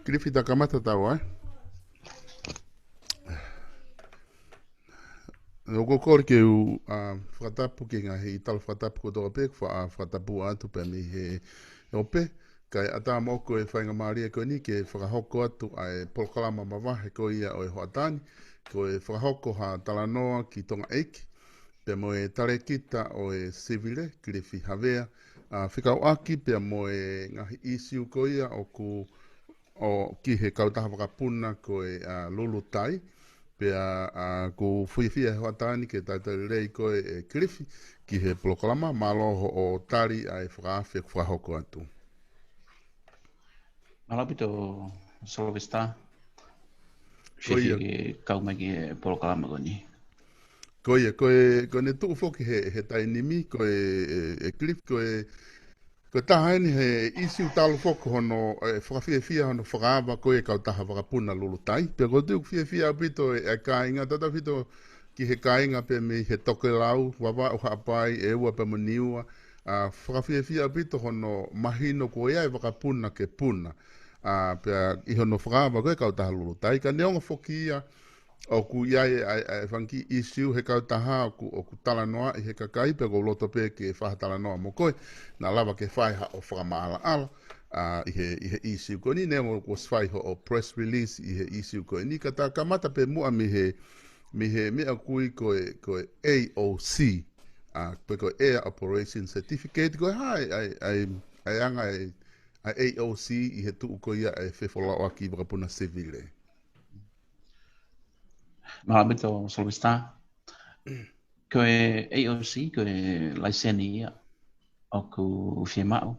Kilifi takamata tau, o kore ke u whakatapu ki ngā hei tala whakatapu ko tōka pēk, whakatapu atu pe mi he ope, kai ata moko e whainga maria koe ni ke whakahoko atu ai Polokalama mawahe ko ia o e hoatani, ko e whakahoko ha talanoa ki Tonga eiki, pe mo e Talekita o e Sivile, Kilifi Havea, whikau aki pe mo e ngahi isiu ko ia o ki he kautaha whakapuna ko e Lulutai, pea ko whiwhia he watani ke tātou rei koe e Kilifi ki he Polokalama, māloho o tari ai whakawhia whahoko atu. Malapito Solvista, Koia, Shefi kaumaki e Polokalama koni. koe ne tuku whoki he tainimi, koe e Kilifi, koe tahani he isiu talo whoko hono whakawhia hono whakawa koe kautaha whakapuna Lulutai, pea koe tuku whiwhia apito e kāinga, tata whito ki he kāinga pe me he toke lau, wawa o hapai, e ua pe maniua, whakawhiawhia pito hono mahino ko ia e wakapuna ke puna. Pea i hono whakawa koe kautaha Lulutai, ka neonga whoki ia o ku ia e whanki isiu he kautaha o ku talanoa i he kakai, pea ko loto pe ke whahatalanoa mo koe, na lava ke whaiha o whakamaala ala. I he isiu ko ni, neonga ko swaiho o press release i he isiu ko ni, ka tā kamata pe mua mi he mea kui koe AOC, koe Air Operation Certificate, koe ai anga ai AOC i he tuu ko ia e whewhola o aki wakapuna Sivile. Malapito Solvista, koe AOC, koe laiseni ia o ku whimau,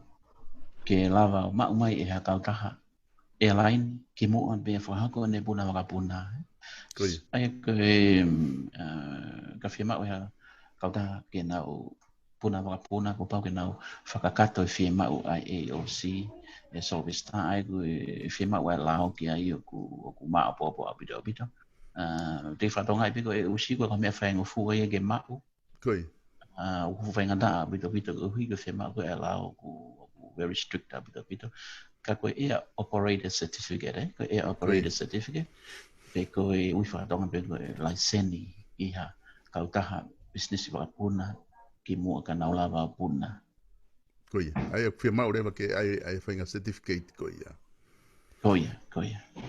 ke lava o mau mai e ha kautaha airline, ki mua be whahako ne puna wakapuna. Ai koe ka whimau e ha kautaha ke nau puna wakapuna, ko pau ke nau whakakato e whimau ai AOC, e Solvista, ai koe whimau ai lao ki ai o ku maa popo apito apito. Te whatonga i piko e usi ko ka mea whaenga fua ia ke mau. Uku whaenga da apito apito ko hui ko whimau ko e lao ku very strict apito apito. Ka koe Air Operator Certificate, ko Air Operator Certificate. Pe koe ui whatonga pe koe laiseni iha kautaha business wakapuna ki mua ka naulawa puna. Koia, ai a whimau rewa ke ai whaenga certificate koia. Koia.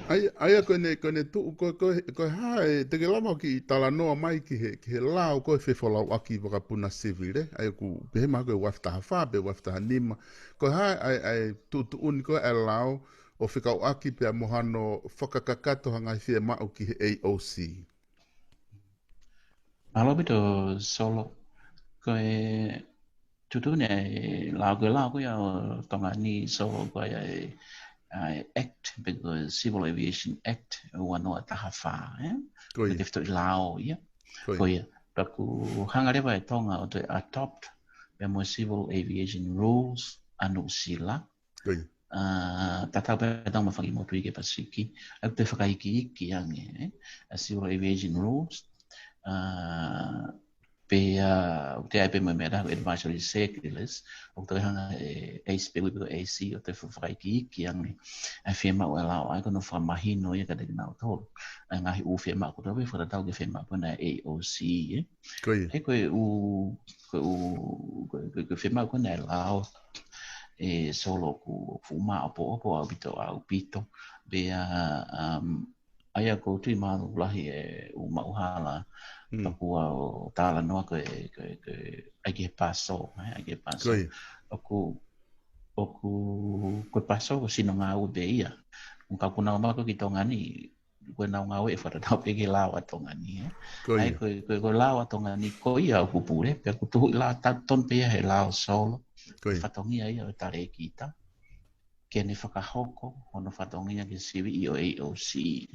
Ai koe tuu, koe hae, te ke lama ki talanoa mai ki he lao koe whewholau aki wakapuna Sivile, ai ku pehema koe waftaha whape, waftaha nima, koe hae ai tuu uni koe ai lao o whikau aki pia mohano whakakakato hangai whia mau ki he AOC. Malapito solo, koe tutune lao koe au tonga ni so koe act, because Civil Aviation Act, wanoa taha wha, Koia. Me te lao, ia. Koia. Paku hangarewa e tonga o te adopt, me mo Civil Aviation Rules, anu sila. Koia. Tatau pe tau mawhangi motu i ke pasiki, au te whakaiki iki ange, Civil Aviation Rules, pe te ai pe mo mea rahu advisory circulars o te hanga ACE pe wipo AC o te whakaiki iki ange ai whima o e lao ai kono whamahino ia ka te nao tōru ai ngahi u whima ko tawe whakatau ke whima puna AOC e koe whima ko nei lao e solo ku fuma opo au pito be ai ko tui maru lahi e umauhala Papua o tāla noa koe ai ke paso, koe paso ko sino ngā ue be ia. Ka kuna o mako ki tonga ni, koe nao ngā ue e whatatau pe ke lao a tonga ni. Ai koe lao a tonga ni ko ia o kupure, pe ko tuhu i la ton pe ia he lao solo. Whatongia ia o Talekita. Ke ne whakahoko, hono whatongia ke siwi i o AOC.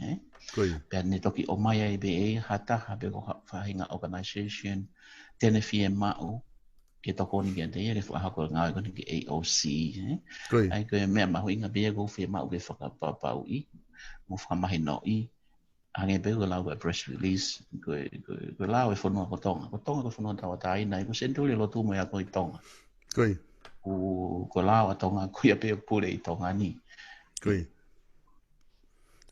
Pea ne toki o mai ai be e hataha pe ko whahinga organisation tene fie mau ke toko ni ke te ia ke whakahoko ngā koni ke AOC. Ai koe mea mahu inga be ko fie mau ke whakapapau i, mo whakamahi no i, hange pe ko lau press release, koe lau e whanua ko tonga ko whanua tawa taina, ko senturi lo tu mo ia ko i tonga. Ko lau a tonga kuia pe pure i tonga ni.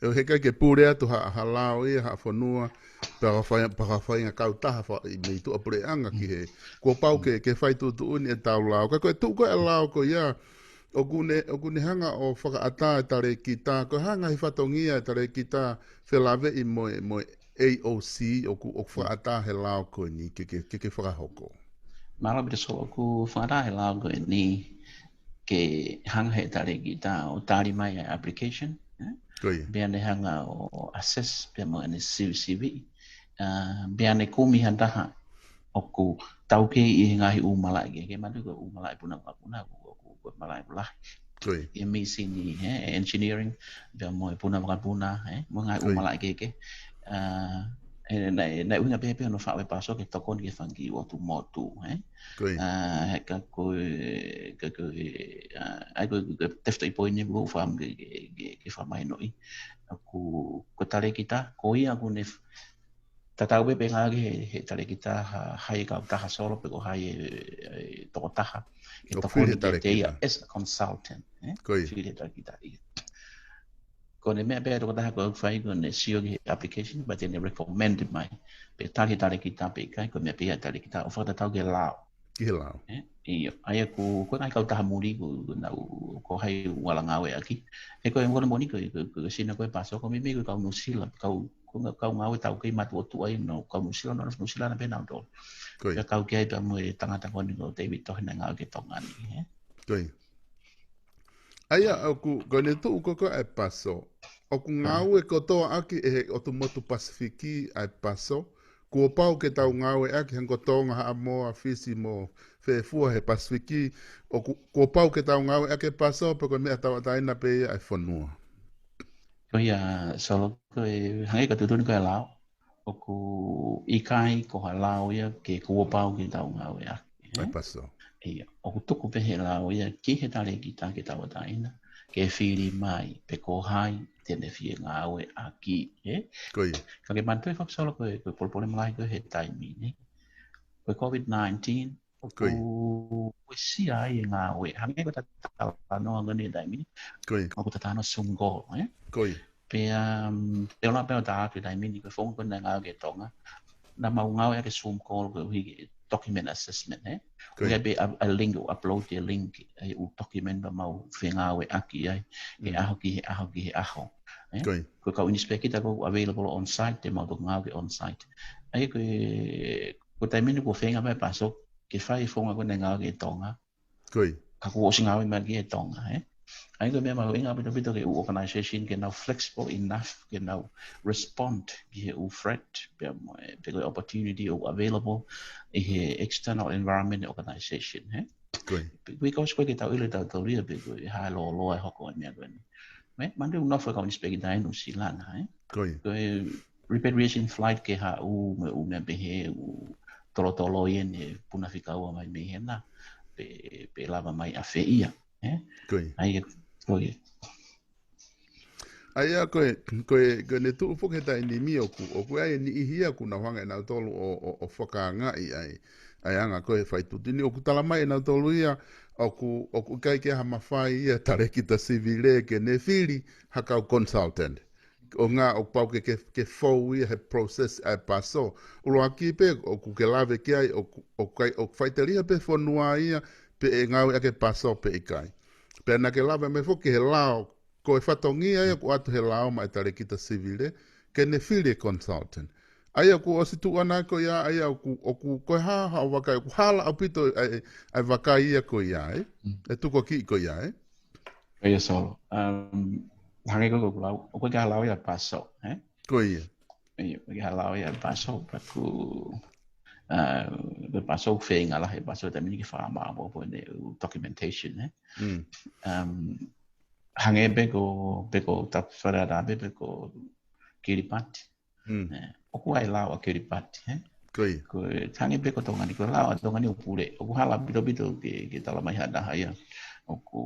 E he kai ke pure atu ha lao ia ha fonua para fai nga kau taha fa i me tu apure anga ki he ko pau ke fai tu uni e tau lao ko tu ko e lao ko ia o kune hanga o whakaata e tare ki tā ko hanga hi whatongia e tare ki tā whelawe i mo AOC o whakaata he lao ko ni ke whakahoko Mala bita so ku whara he lao ko ni ke hanga he tare ki tā o tāri mai application bea ne hanga o assess bea mo ane CV bea ne kumi handaha o ku tau ke i ngahi umala ke matu ko umala puna ko malai pula e mi sini engineering bea mo puna mo ngai umala ke nai unga pepe no fa paso ke tokon ke fangi o tu motu ka ko ai ko tefta i poini go fam ke fa mai noi aku ko Talekita ko ia ku ne tatau be penga he Talekita hai ka taha solo pe ko hai to taha ke tokon ke te as a consultant fili Talekita ko ne me be to taha ko fai ko ne sio ke application but ne recommended mai pe Talekita pe kai ko me pe Talekita o fa tatau ke lao Iyo, ai ko ngai kau taha muri ko hai wala ngawe aki. E ko ngona moni ko sina ko paso ko mi ko kau nusila kau ngawe tau ke matu tu ai no kau nusila na pena do. Ya kau ke ai mo tanga ko ni ko David to na ngawe ke Tonga ni. Koi. Aia aku gone tu ko e paso. Oku ngawe ko to aki e o tu motu Pasifiki ai paso. Ko pau ke tau ngawe aki hango Tonga ha mo afisi mo fe fua he Pasifiki o ko pau ke tau ngawe aki paso pe ko me tau taina pe ai fonua. Ko ia solo ko hangi ka tutun ko lao. O ku ikai ko lao ia ke ko pau ke tau ngawe aki. Ai paso. Ia o ku tuku pe he lao ia ki he Talekita ke tau taina ke fili mai pe ko hai tene fie ngawe aki Koi. Ka ke mantu fak solo ko polpole mai ko he taimi ni. Ko COVID-19 ko si ai ngawe hange ko tatano ngani taimi. Koi. Ko tatano sunggo Koi. Pe la pe ta ke taimi ni ko fong ko na ngawe ke Tonga. Na mau ngawe ke Zoom call ko hi document assessment we be a link upload the link u document ba mau ngawe aki ai ke aho ko ka inspect kita ko available on site te mau ngawe on site ai ko taimi ni ko whenga ba paso ke fai fonga ko na ngawe ke Tonga ka ko singawe ma ke Tonga ai ko me mau inga bito ke organization ke now flexible enough ke now respond ke u threat pe opportunity o available he external environment organization because ko ke tau ile tau ria pe ko ha lo ai hoko me ko me mande no fa ka inspect dai no silana ko repatriation flight ke ha u me be he u tolo yen puna fika o mai me na pe lava mai a feia ai Aia koe ne tu upo ke tai ni mi oku ai ni ihia kuna whanga na tolu o whakaangai ai anga koe whai tutini oku tala mai na tolu ia oku kai ke ha mawhai ia Talekita Sivile ke ne whiri hakau consultant o ngā o pau ke fau ia he process ai paso ulo aki pe oku ke lave ke ai o whaiteria pe whanua ia pe e ngau ake paso pe ikai pe na ke lave me foki he lao ko e whatongia ia ko atu he lao mai Talekita Sivile ke ne whiri consultant ai aku o situ ana ko ia ai aku ko ha waka ku hala apito ai waka ia ko ia e tu ko ki ko ia ai so hange ko lau o ko ga lau ia paso ko ia ga lau ia paso pa ku the paso thing ala he paso tamini ki fa ma bo ne documentation hange beko tap fara da beko Kiripati o ku ai lau Kiripati ko hange beko Tonga ni ko lau Tonga ni upure o ku hala bito ke tala mai hada haya o ko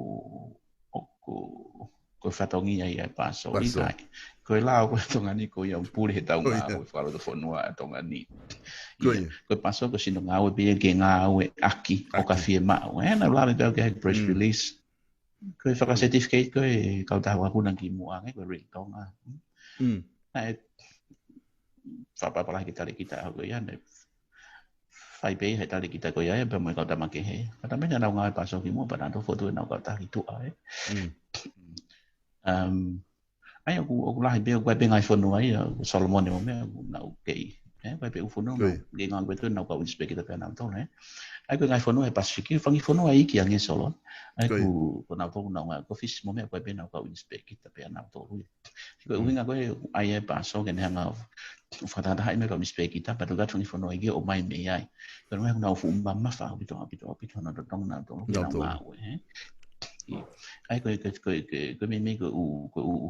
fatongia ia paso ikai ko lau ko Tonga ni ko ia upure he tau nga ko falo do fonua Tonga ni ko paso ko sino ngawe be ke ngawe aki o ka fie ma na la me ke press release Koe whaka certificate koe kau tahu aku nang ki mua ngai koe ring Tonga. Nai whapapala ki Talekita koe ia nei whai pe he Talekita koe ia pe mai kau tamake he. Kata me nau ngai paso ki mua pa nau foto nau kau tahi tu ai. Ai aku lahi be koe pe ngai whonu ai Solomon mo me nau kei. Koe pe ufono nau ngai ngai betu nau kau inspect kita pe nau tone. Ai ko ngai whanu e Pasifiki, whangi whanu ai ki ange solo. Ai ko nau tōku nau ngā, ko fish mo mea koe pēnau kau inspect kita pēa nau tōku. Ko uhinga koe ai e paso, kene hanga whatata hai me kau inspect kita, patu gatu whangi whanu ai ki o mai me ai. Ko nau nau fu umba mawha, apito nau tōku nau tōku ki nau ngā ue. Ai koe me ko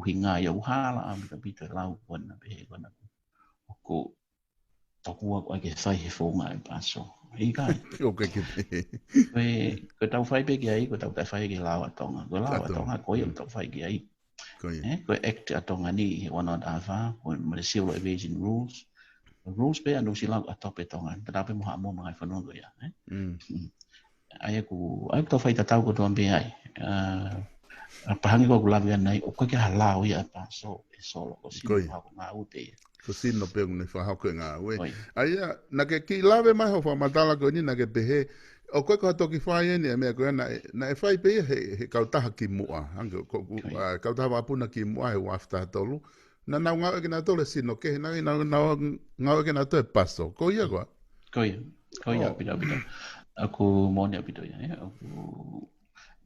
uhinga ia uhala, apito lau kona pehe kona ko tōku ako ai ke whai he whonga e paso. Ikai. Okay, Ko tau whai pe ki ai, ko tau whai ki lawa Tonga. Ko lawa Tonga, ko ia tau whai ki ai. Ko act a Tonga ni, wana o awha, ko ma civil aviation rules. Rules pe anu si lau a tope Tonga. Tadape moha mo mga whanua ko ia. Ai aku tau whai tatau ko tuan pe ai. Pahangi ko kulawi anai, o koe ki halau ia pa so, e solo, ko si hako ngā ute ia. Ko sino pe ngai whahako ngā ue. Aia, na ke ki lawe mai ho whamatala ko ni na ke pehe, o koe ko toki whai eni e mea koe na e whai pe he kautaha ki mua. Kautaha wapuna ki mua he wafta tolu. Na nau ngau eke na tole sino ke, na ngau eke na toe paso. Ko ia koa? Ko ia, pita. Aku moni apito ia.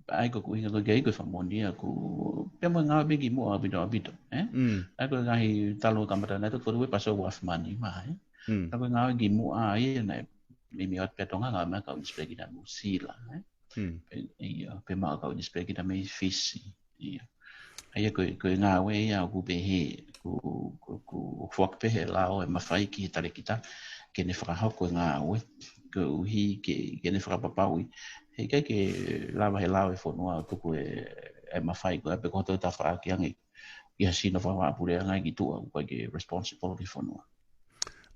Ai ko kuinga ko gei ko famoni aku pemo ngā bigi mo abito ai ko ngai talo kamera na to ko paso waf mani ma aku ngā gi mo ai na mi ot petonga ngā ma ka inspect na musila ia pe ma ka inspect na me fish ia ai ko ngā we ia ku be he ku fuak pe he lao e mafai ki Talekita ke ne fra hako ngā we ko hi ke ne fra papaui he ke lava he lawe whanua tuku e mawhai ko e pe koto ta wha ki angi i hasina whawa apure angai ki tua koe ke responsibility whanua.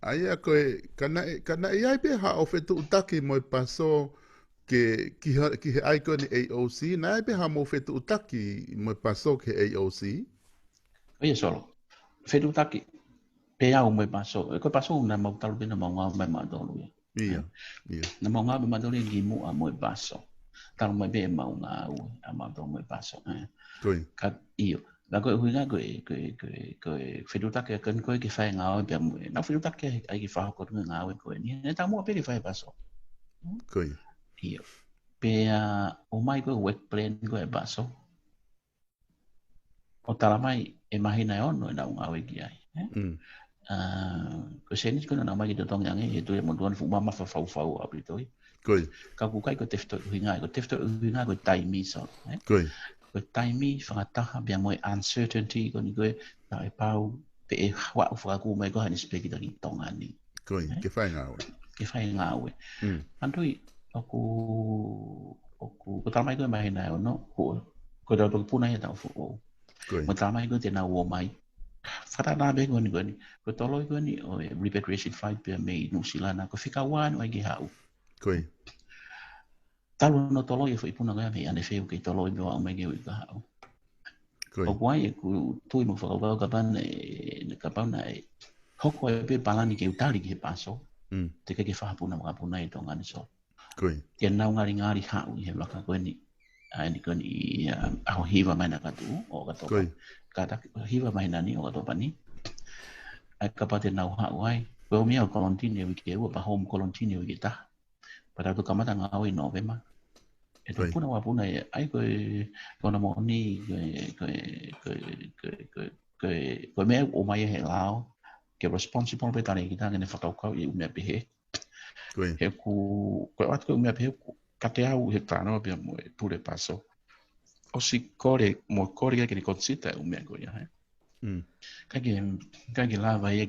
Aia koe, kana i ai pe ha o whetu utaki mo i paso ki he ai koe ni AOC, na ai pe ha mo whetu utaki mo i paso ki AOC? Ia solo, whetu utaki pe au mo i paso, koe paso na mau talu pina mau ngā mai mātolu ia. Ia. Na mau ngā mai mātolu ia ki mua mo i paso. Talo mai be mau ngā ue, a mau tō mo i paso. Koe. Ka iyo. La koe hui ngā koe whetutake a kan koe ki whae ngā ue pia mue. Nā whetutake ai ki whahoko runga ngā ue koe ni. Ne tā mua pe ki whae paso. Koe. Iyo. Pea o mai koe work plan koe e paso. O tala mai e mahina e ono e nau ngā ue ki ai. Ko senis koe nā mai ki te tongi ange e tue mo tuan fuma mawha whau apitoi. Koe. Ka kukai ko tefto uhinga, ko tefto uhinga ko taimi so. Koe. Ko taimi whangataha bia moe uncertainty ko ni koe na e pau pe e wau whakaku mai ko hani speki taki Tonga ni. Koe, ke whae ngā ue. Ke whae ngā ue. Antui, ko tamai koe mai nai ono, ko tau toki puna ia tau whuo. Koe. Mo tamai koe te nā uo mai. Whata nā be koe ni, ko toloi koe ni o repatriation flight pia me i Nusilana, ko whika wānu ai ki hau. Koe. Talu no tolo i whaipuna ngā me ane wheu kei tolo i mewa o mai ngeu i ka hau. Koe. O kuai e ku tui mo whakawau ka pana e hoko e pe palani ke utari ki he paso. Te kei whahapuna mga puna i tonga ni so. Koe. Ke nau ngāri hau i he waka koe ni. Ai ni koe ni aho hiwa mai na katu o ka topa. Ka hiwa mai na ni o ka topa ni. Ai ka pate nau hau ai. Koe o mea o kolontini e wiki e ua pa home kolontini e wiki taha. Pada tu kamata ngau i November. E tu puna wapuna e ai koe kona mo ni koe mea o mai he lao ke responsible pe tane ki tangene whakaukau i umea pehe. He koe watu koe umea pehe kate au he tānoa pia mo e pure paso. O si kore mo kore ke ni consider umea koe ia he. Kage lava e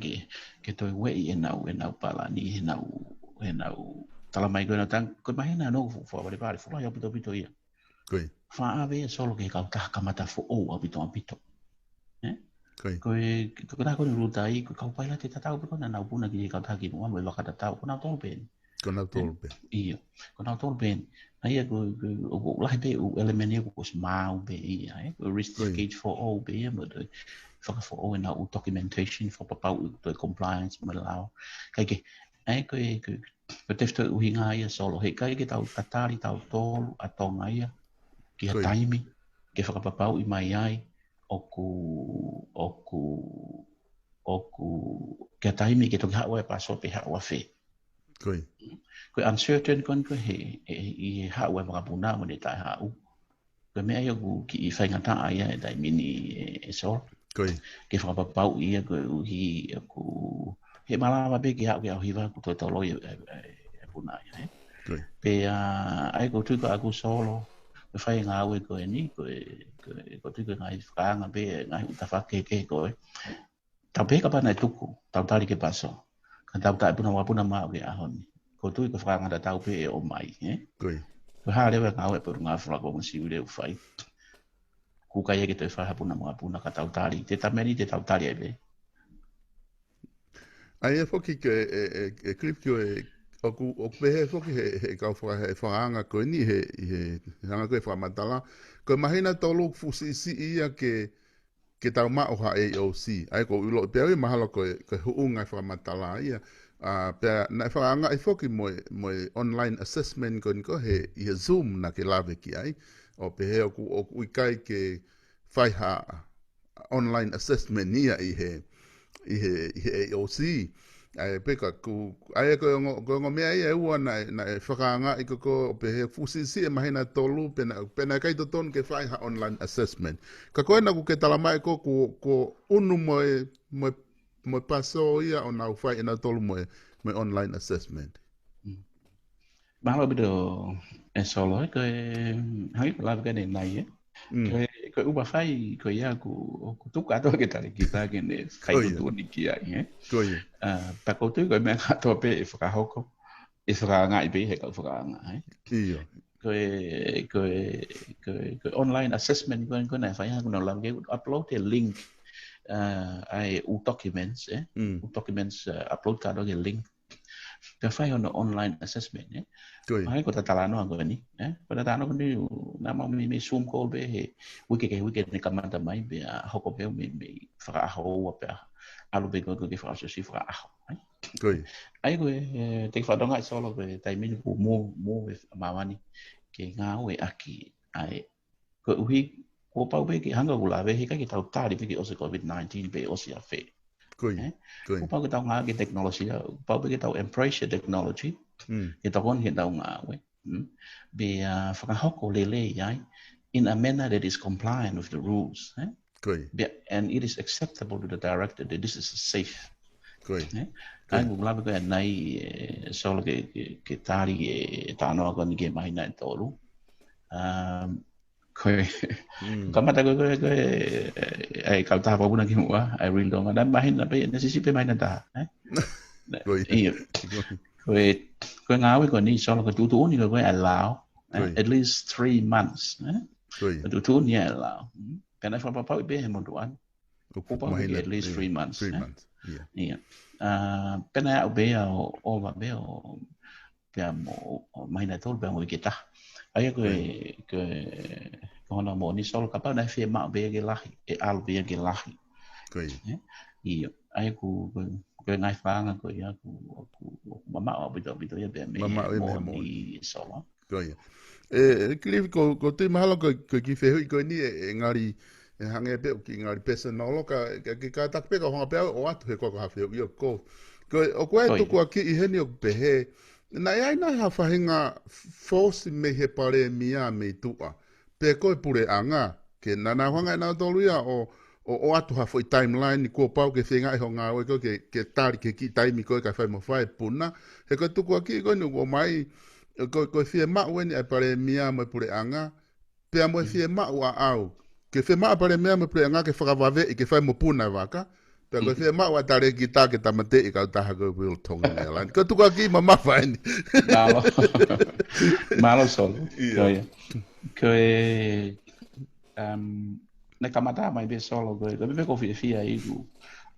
ke toi wei e nau pala ni he nau tala mai koe na tang, koe mahina no whaware pare, whulai apito ia. Koe. Whaawe e solo ke kau taha kamata who apito. Koe. Koe taha koe ni Lulutai, koe kau paila te tatau pe kona nau puna ki kau taha ki mua mo e waka tatau, kona tō pen. Kona tolu pe. Ia, kona tolu pe. Ia ko lahi pe o element ia ko smau pe ia, ko risk gauge for all pe ia, but for all na o documentation for papau to compliance ma lao. Kai ke ko tefto o hinga ia solo he kai ke tau tatari tau tolu a Tonga ia ki a taimi ke whakapapau i mai ai oku ke taimi ke toki hawa e paso pe hawa fe. Ko uncertain kon ko i hawa e makapuna mo ne tai hau. Ko mea ia ku ki i whaingata aia e dai mini e sol. Ke whakapapau ia ko uhi he malawa pe ki hau ke au hiwa ku toi tolo i e puna ia. Pe ai ko tui ko aku solo. Ko whai ngā ue ko e ni ko tui ko ngai whakaanga pe ngai utawhake ke ko e. Tau pe ka pana e tuku, tau tari ke paso. Ka tau tai puna wapuna maa ke ahoni. Ko tui ko whakangata tau pe e o mai. Ko haa rewa ngā ue puru ngā whaka o msi ure u whai. Kuka ia ke toi whahapuna wapuna ka tau tari. Te tameri te tau tari ai pe. Ai e whoki ke e klipkio e o pehe whoki he kau whakaanga koe ni he hanga koe whakamatala. Koe mahina tolu fusi ia ke tau mao ha AOC. Ai ko ulo pe ai mahalo ko huunga whakamatala ia. Pe na whakaanga i whoki mo online assessment ko he Zoom na ke lawe ki ai. O pe he o ikai ke whaiha online assessment ia i he AOC. Ai peka ai ko ngo mea ia ua na whakaanga i ko pe he fusisi e mahina tolu pena kai to ton ke whaiha online assessment. Ka koe na ku ke talamai ko unu mo paso ia o na whai ina tolu mo online assessment. Mahalo bido e solo ko hai la ga ne nai ko uba fai ko ia ku tuka to ke Talekita ke ne kai tu ni kia pa ko tu ko me to pe e whakahoko e whakanga i pe he ka whakanga ko online assessment ko na fai ko na la ke upload a link ai documents documents upload ka do ke link ka fai on online assessment ai ko tatalano ang ni ko tatalano ni na mo mi zoom call be he wiki ni kamata mai be hoko be me fra ho pe alu be ko ke fra so si fra ai ko te fa donga solo be tai mi ko mo mamani ke nga we aki ai ko uhi ko pa be ke hanga gula be he ka ki tau tari be ke o se COVID-19 be o si afe ko pa ko tau nga ke teknologi pa be ke tau embrace technology ke tau kon ke tau nga we be whakahoko lele ai in a manner that is compliant with the rules and it is acceptable to the director that this is safe ai ko lawe ko nai solo ke tari e tano ko ni ke mai nai tolu ko kamata ko ai ka ta pa buna ki mo ai rin do ma mai na pe necessity mai na ta ko ngawe ko ni solo ko tu ni ko allow at least 3 months tu ni allow kana fa pa be mo doan ko pa at least 3 months pena ya be o va be o mo mai na tol be mo kita ai ko na mo ni solo kapa na fe ma be ke lahi e al be ke lahi ai ku ngai fanga ko ya ku mama o bito ya be me mo ni solo Kilifi ko te mahalo ko ki whehui ko ni ngari hange pe ki ngari personal ka tak pe ka honga pe o atu he ko hawheu i o ko o koe tuku aki i heni o pehe na ai na ha whahinga force me he pare mia me tua pe koe pure anga ke nana hanga na tolu ia o atu ha foi timeline ko pau ke whenga e honga o ko ke tari ke ki taimi koe ka whai mo whai puna he koe tuku aki ko ni o mai ko fie ma weni ai pare mia mo pure anga pe mo fie ma wa au ke fie ma pare mia mo pure anga ke whakawave i ke whai mo puna waka pe ko fie ma wa Talekita ke tamate i ka taha ko wil Tonga Airlines ko tuku aki ma whaini malo solo ko na kamata mai be solo ko be ko fie ai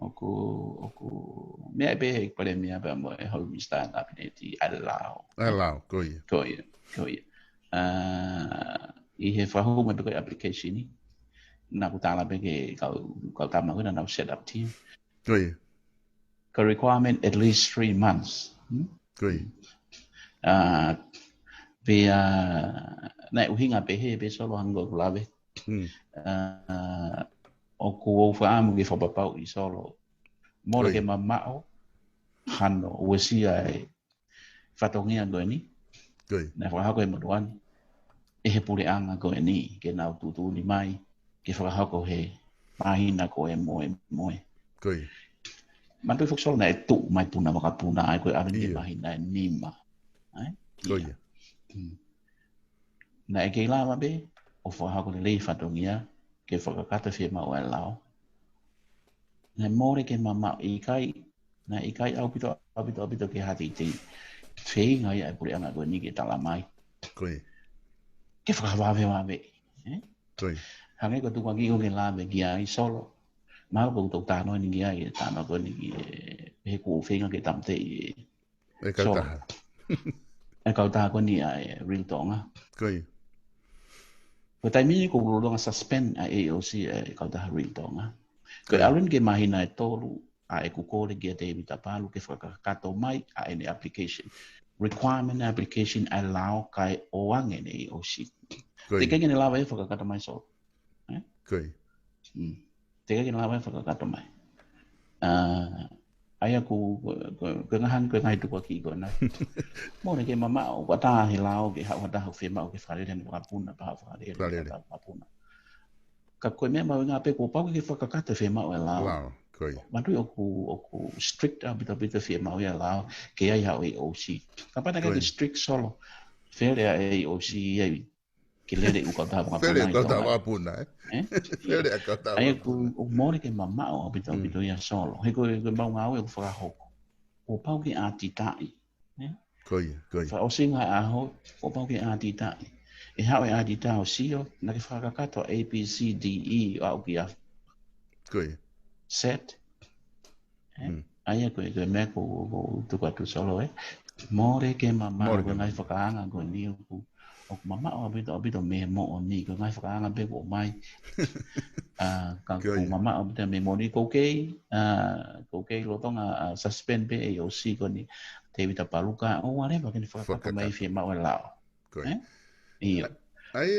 oku mea be pare mea ba mo e home stand up ne ti allow Allow, koia. Koia. I he whahu me beko application ni. Nā ku tāna beke kau tama kuna nau set up team. Koia. Ka requirement at least 3 months. Koia. Be nai uhinga pe he be solo hango kulawe. O ku o whaamu ke whapapau I solo. Mōre ke mamao hano uesia e whatongia koe ni. Nai whahako e motuani. E he pure anga koe ni ke nau tutu ni mai. Ke whakahako he mahina ko e moe. Koe. Mantu fuk solo na e tu mai tuna makapuna ai koe arin ke mahina e nima. Koe. Na e kei lama be, o whakahako le lei whatongia ke whakakata whia mau e lao. Na more ke mama I kai au pito ke hati te whei ngai ai pure anga koe ni ke tala mai. Koe. Ke whakawawe wawe. Koe. Hangai ko tukangi o ke lame ki ai solo. Mau ko tau tāno ni ki ai tāno ko ni ki he ko whenga ke tamte I E kautaha. E kautaha ko ni ai real tonga. Koe. Ko taimini ko ulolonga suspend a AOC e kautaha real tonga. Ko alun ke mahina e tolu a e kukore ki a te evita palu ke whakakato mai a ene application. Requirement application allow kai oange ne AOC. Te kenge ne lawa e whakakato mai so. Koe. Te kenge ne lawa e whakakato mai. Ai aku ko ngahan ko ngai tuko ki ko na. Mo ne ke mama o wata he lao ke ha wata ho fema o ke whare ne wapuna pa whare ne wapuna. Ka koe mea mau ngā pe ko pau ke whakakata whema o e lao. Mantu oku strict a bita whema o e lao ke ai hao AOC. Ka pata ke strict solo. Where a AOC ai ke lere u kau taha wapuna. Where kau taha wapuna Where kau taha wapuna. Ai aku mōre ke mama o bita ia solo. He koe mau ngā oe ku whakahoko. O pau ke āti tai. Koe. Wha o singa aho, o pau ke āti tai. E hao e āti tai o sio, na ke whakakato A, B, C, D, E, au ki a set. Ai koe mea ko tuku atu solo Mōre ke mama o ngai whakaanga koe ni oku. O mama o abito me mo o ni, ko ngai whakaanga pe ko mai. Ka ko mama o abito me mo ni ko kei lotonga suspend pe AOC ko ni te vita paluka o whatever kini whakakato mai whia mau e lao. Iyo. Ai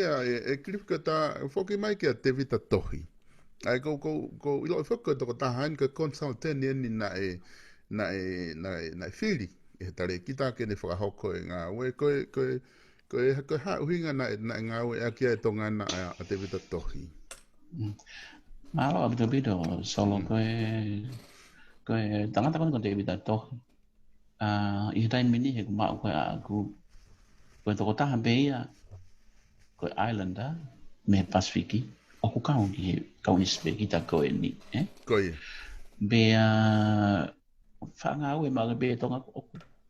e klip ka ta whoki mai ke te vita tohi. Ai ko ilo whaka toko tahan ka consultant ni na e whiri. E tare kita ke ne whakahoko e ngā ue koe hauhinga na ngā ue a kia e tonga na a te vita tohi. Malo abito solo koe tangata koe te vita tohi. I he taimi ni he kumau koe a koe toko tahan pe ia koe islander me Pasifiki. Oku kaungi he kaungi spe kita koe ni. Koe. Bea whanga ue maga be tonga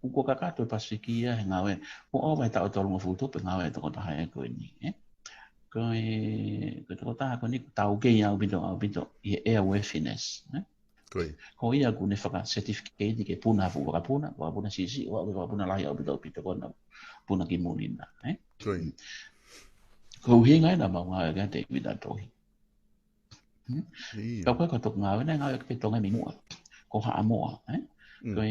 uko kakato e Pasifiki ia he ngawe. O owa e tau tolu mo futupe ngawe e toko taha e koe ni. Koe toko taha koe ni tau kei au bito i he airworthiness. Koe. Ko ia ku ne whaka certificate ke puna hafu wakapuna sisi wakapuna lahi au bito kona puna ki munina. Koe. Ko hinga ina mau ngā e te vida tohi. Ka koe ka toku ngā wena ngā e ke tonga mi mua. Ko haa moa. Koe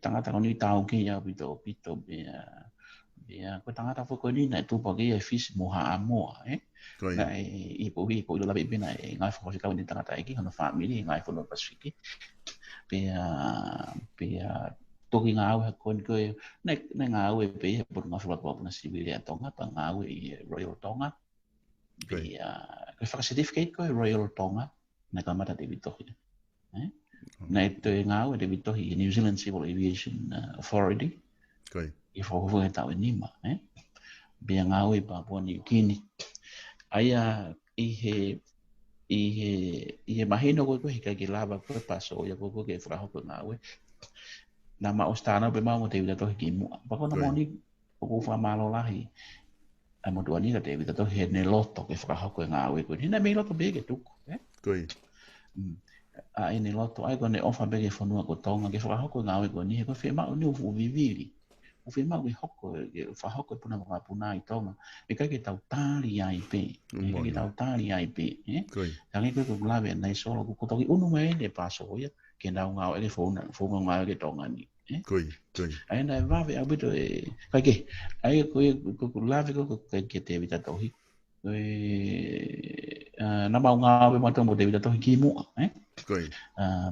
tangata ko ni tau ki au bito bea koe tangata fo koe ni na tupa ki e fisi mo haa moa. Na i po ilo labi pina e ngai whakawhi kau ni tangata eki hono whamiri ngai whono Pasifiki. Bea toki ngā au koe ni koe ne ngā au e pe e poru ngā Polokalama Sivile a Tonga pa ngā au e Royal Tonga. Bea koe whaka certificate koe Royal Tonga na ka mata te vitohi. Na e te ngā au e te vitohi New Zealand Civil Aviation Authority. I whakufu e tau e nima. Bea ngā au e Papua New Guinea. Aia i he mahino koe hika ki lava koe paso ia koe ke whakahoko ngā ue. Nā ma o stana pe mau mo te vita tohi ki mua. Pako na moni koe whamalo lahi. Ai mo tua nira te vita tohi he ne loto ke whakahoko ngā ue koe. Hina mei loto bege tuku. a ene loto ai ko ne ofa be ke fonua ko tonga ke fa hoko ngawe ko ni ko fe ma ni u vivili u fe ma hoko ke fa hoko puna ma puna I tonga e ka ke tau tali ai pe e ka ke tau tali ai pe ta ke ko lave nei solo ko toki unu mai ne paso ya ke na ngawe ke fona ngawe ke tonga ni koi ai na va ve abito e ka ke ai ko lave ko ke te vita tohi na mau ngawe ma tomo te vita tohi ki mu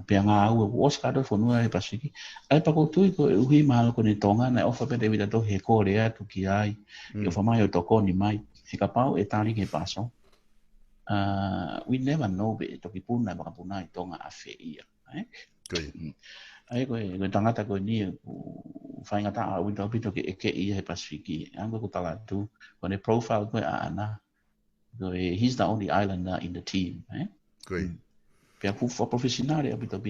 pe nga au Oscar do fonua e pasiki ai pa ko tui ko uhi mahalo ko ni tonga na ofa pe David to he ko rea tu ki ai e fa mai o to ko ni mai he ka pau e tali ke paso we never know be to ki puna ba puna I tonga a fe ia ai ko tanga ta ko ni fa nga ta au to pito ke ia he pasiki ango ko tala tu ko ne profile ko ana he's the only islander in the team pe aku for professional ya bito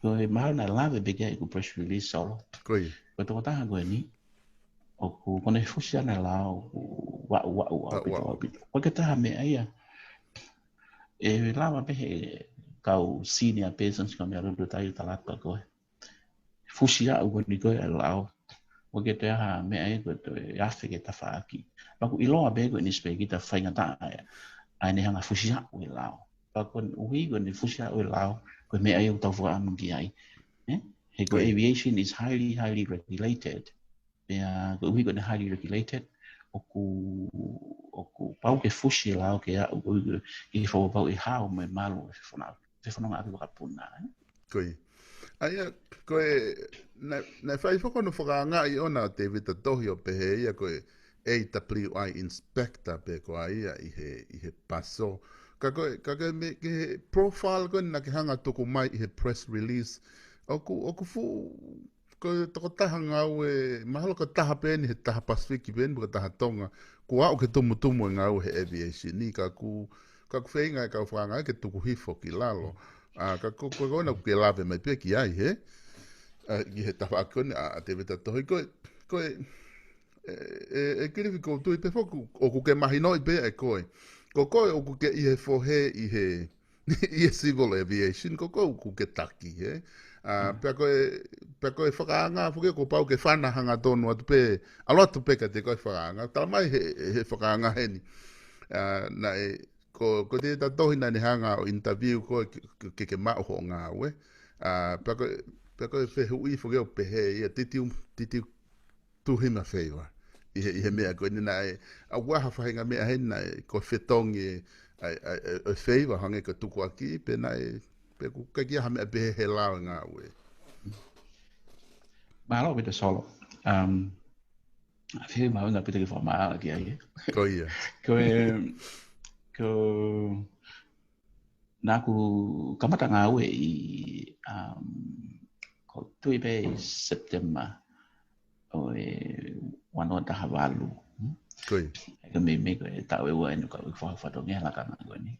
ko mahal na lave bega ku press release solo ko to ta go ni o ku kone fusia na lao wa bito ko ke ta me aya e lava pe kau senior peasants ko me Lulutai talaka ko fusia u ni ko lao o ke te ha me ai ko to ya fe ke ta fa aki pa ku ilo abe ko ni spe kita fa ngata ai ne hanga fusia u lao pa kon ui ko ni fusia u lao ko me ai to fo am gi ai Hego aviation is highly regulated ko ui ko highly regulated oku pau ke fusi lao ke a I fo pau I hao me malo fe fona aku ka puna koi ai ko na fai foko no foka nga I ona te vita tohi o pe he ia ko AWI inspector pe ko ai I he paso ka me ke profile ko na ke hanga toko mai I he press release oku fu ko toko taha ngau mahalo ko taha peni he taha Pasifiki peni ko taha Tonga ko au ke tumu ngau he aviation ni ka ku whainga ka whanga ke tuku hifo ki lalo ka ko ona ke lave mai pe ki ai he ki he taha akone a te veta tohi ko Kilifi ko tui pe foku o ku ke mahino I pe e koe ko o ku ke I he fohe I he civil aviation ko ku ke taki he pe koe whakaanga fuke ko pau ke whanahanga tonu atu pe alo atu pe ka te koe whakaanga tala mai he whakaanga heni na ko te tatohi na ni hanga o interview ko ke mao ho ngā we pe koe whehui fuke o pe he ia titi tuhima wheiwa I he mea koe ni na a waha whahinga mea heni na ko whetongi e wheiwa hange ka tuku aki pe na pe ku kaki ha mea pe he lao ngā we malo bito solo fe ma nga pita ke fa ma ki ai ko ia ko naku kamata nga we ko tui be September o wano ta havalu koi ka me ko ta we wa no ka fa to nge la ka ngo ni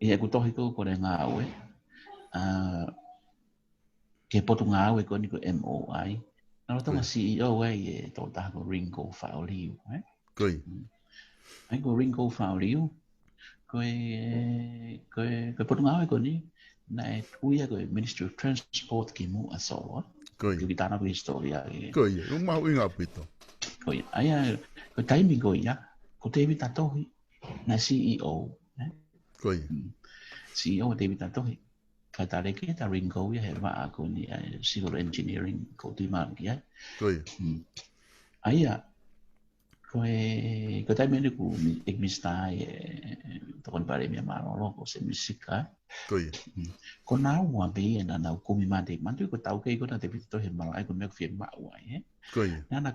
e ku tohi ko nga we ke potu nga we ko ni ko MOI na to CEO we to ta ko Ringo Faoliu koi ai ko Ringo Faoliu ko potu nga we ko ni na uia ko Ministry of Transport ki mu aso koi ki tana ko historia koi uma winga pito koi ai ko timing ko ia ko te vita tohi na CEO koi CEO te vita tohi ka Talekita Ringo ia he wa ko ni civil engineering ko ti ma ki ai koi ai ko timing ku ik mistai to kon pare mi amaro ko se musika koi ko na wa be na ko mi mate mantu ko tau ke ko na te vita tohi malai ko me fi ma wa koi na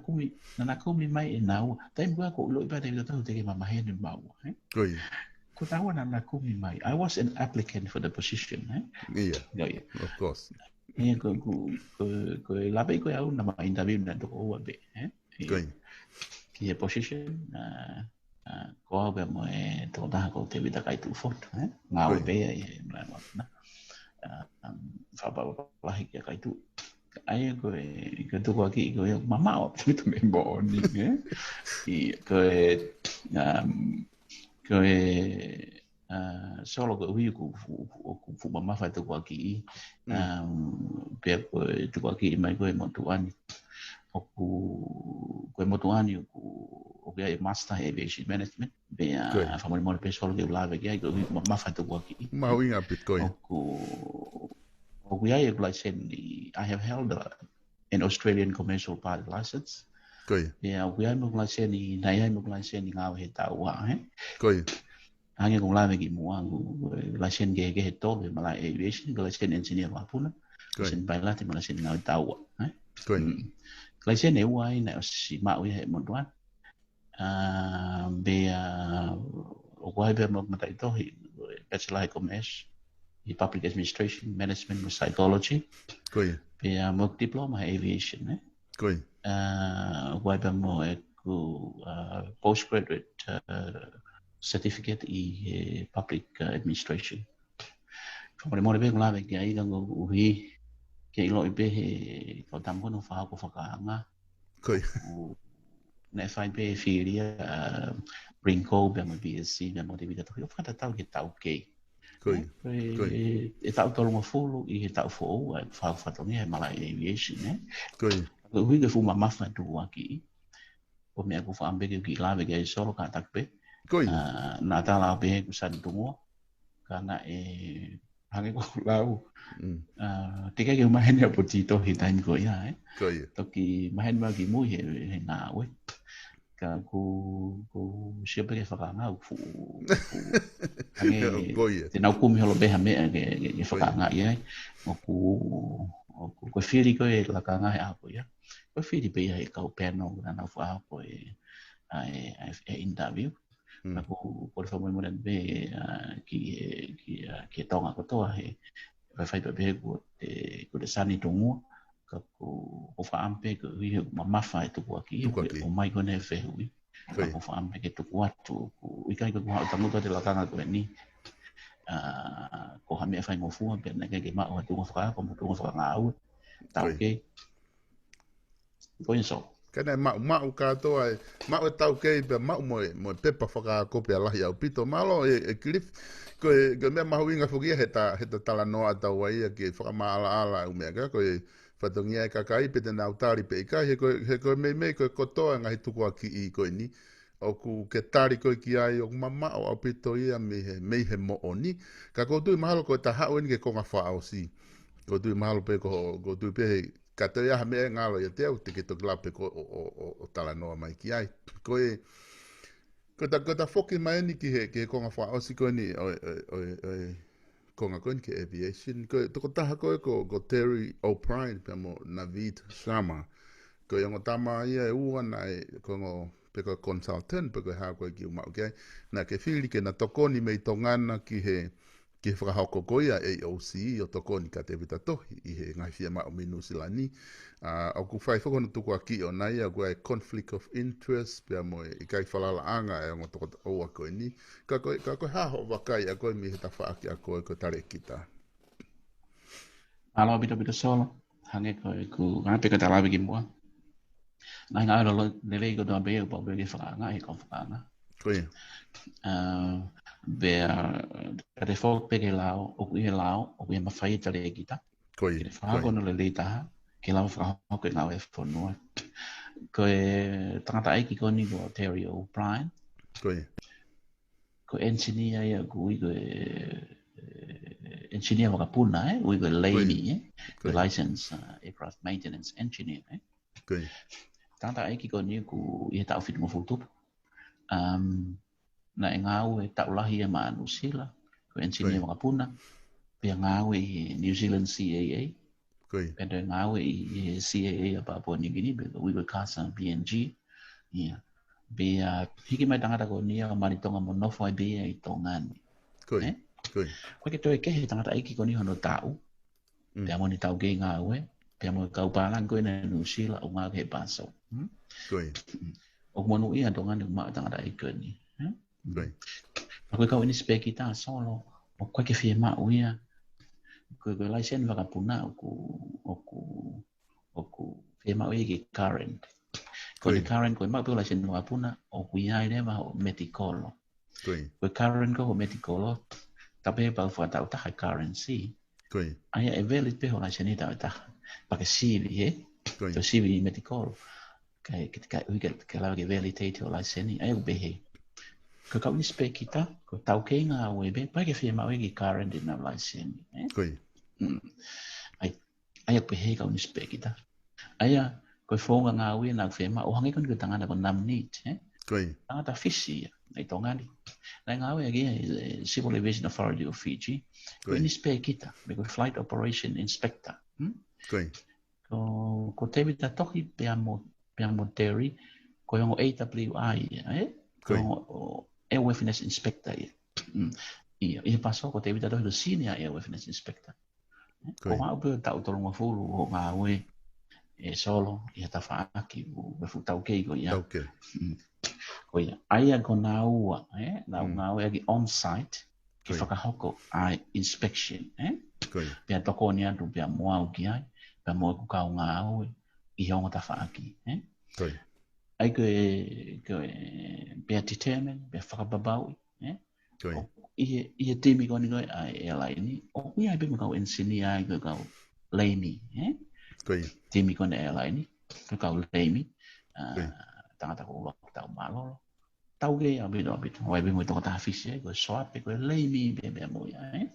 kumi mai na time ko lo ba te vita tohi te ke mama he ni ma wa koi ko tawa na kumi mai I was an applicant for the position yeah of course ko labe ko au na ma interview na to o be koi ki position ko be mo to da ko te vita kai tu fort nga o be na fa ba la hi kai tu ai ko tu ko ki ko mama o tu me bo ni ko solo ko hui ku fu mama fa to ko ki pe ko to ko ki mai ko mo tu ani ko mo tu ani ko ya master aviation management be fa mo pe solo ke la ve ko mama fa to ko ki ma winga bitcoin ko ya license I have held an Australian commercial pilot license ya ko ya mo license ni na ya mo license ni ngau he ta wa hanya kung lami ki mo ang license ge to le mala aviation ko license engineer wa puna license pilot mo license ngau tawa license e wai na si ma wi he mo tuan be o wai be mo mata ito hi bachelor of commerce in public administration management with psychology be mo diploma aviation wai be mo ku postgraduate certificate in public administration. From mo be ngla be ai ga uhi ke ilo be he ko tam ko no fa ko fa nga ne fa be filia brinco be mo BSc be mo de vida to fa ta tau ke tau ke e tau to mo fulu I tau fo fa to ni mala aviation ne uhi ke fu mama fa tu aki o me ko fa ambe ke la be ke solo ka tak be na ta la be ku san tu mo kana hangi ko lau tika ke mahen ya potito hitan ko ya to ki mahen ma ki mu he na we ka ku siapa ke fa nga fu hangi te na ku mi holo be ha me ke fa nga ya ku fili ko la ka nga ya ko ya ko fili be ya ka peno na fa ko interview aku por favor mo be ki Tonga ko to he fai be ko de sani tungu ka ko fa ampe ko wi mama fa to ko ki o mai ko ne fe wi ko fa ampe ke to ko tu i kai ko ha tamu to de la kanga ko ni ko ha me fa mo fu be na ke ma o to fa ko mo to fa ngau ta ke ko inso kana ma ka to ai ma o tau ke pe ma mo pepa faka ko pe la ya pito malo cliff ko me ma winga fugia heta tala no ata wai ke fa ma ala u me ko fa to ngia ka kai pe na utari pe ka he ko me ko to nga hitu ko ki ko ni o ku ke tari ko ki ai o mama o pito ia me he mo oni ka ko tu malo ko ta ha wen ke ko nga fa o si ko tu malo pe ko tu pe ka te ia me ngalo ia te te ke to klape ko o tala noa mai ki ai ko ta foki mai ni ki he ke ko nga fa o si ko ni ko nga ko ke aviation ko to ta ko Terry O'Brien pe mo Navid Sama ko yang tama ia u na ko ngo pe ko consultant pe ko ha ko ki ma okay na ke fili ke na tokoni me tongana ki he ke whakahoko koia AOC o toko ni ka te vita tohi I he ngai fia ma o minu silani. Au ku whai whakona tuku a ki o nei a kua conflict of interest pia mo I kai whalala anga e o toko o a koe ni. Ka koe haho wakai a koe mi he ta whaaki a koe ko Talekita. Alo bito solo. Hange koe ku ngā peka talawe ki mua. Nai ngā ero le rei ko doa beo pa beo ke whakanga he kon whakanga. Koe. Be re fo pe ke lao o ku he lao o ku he mawhai Talekita. Koe. Ke whakono le leitaha ke lao whakahoko e ngau e whanua. Koe tangata aiki koni ko Terry O'Brien. Koe. Ko engineer ia ku i ko engineer wakapuna ui ko lady ko license aircraft maintenance engineer Koe. tangata aiki koni ku i he tau whitu mo futupu. Na e ngau e tau lahi e maa Nusila, ko engineer wakapuna, pia ngau e New Zealand CAA, pia ngau e CAA a Papua New Guinea, pia ko kasa PNG, pia hiki mai tangata ko nia o Maritonga mo nofo ai bea I tongani. Ko ke toi kehe tangata aiki ko ni hono tau, pia mo ni tau kei ngau e, pia mo kau palang ko ina Nusila o ngau ke paso. O monu ia tongani ma tangata aiki ko ni. Koe kau ini speki ta solo o koe ke fie ma uia koe license wakapuna oku fie ma uia ki current koe ni current koe ma pio license wakapuna o kuia ile ma o metikolo Ko current ko medical lo. Tapi pa fa ta ta currency. Aya e valid pe ho license ta ta. Pakai CV to CV medical. Kai ketika ke la ke validate ho license aya be he. Ko kau ni spe kita ko tau ke nga we be pa ke firma we ki current in license. Aya pe he kau ni spe kita. Aya ko fonga nga we na firma o hangi kon ko tanga na ko nam need tanga ta fisi ai Tonga ni. Na nga we ge Civil Aviation Authority of Fiji. Ko ni spe kita me ko flight operation inspector. Ko te vita toki pe amo teri ko yung AWI ko airworthiness inspector ia paso ko te vita toki senior airworthiness inspector ko ma upe ta utolonga fulu o nga we solo ia ta faaki u befu tau kei ko ia ko ia aia ko na ua na nga we agi on site ki whakahoko ai inspection pia toko ni atu pia moa uki ai pia moa ku kau ngā au i honga ta whaaki ai ko pia determine pia whakababau ia timi ko ni koe ai airline ni o ia pe mo kau engineer ai ko kau leimi timi ko ni airline ni ko kau leimi tangata ko ulo tau malolo tau ge abito wai be mo to ta fisi ko swap ko leimi be mo ia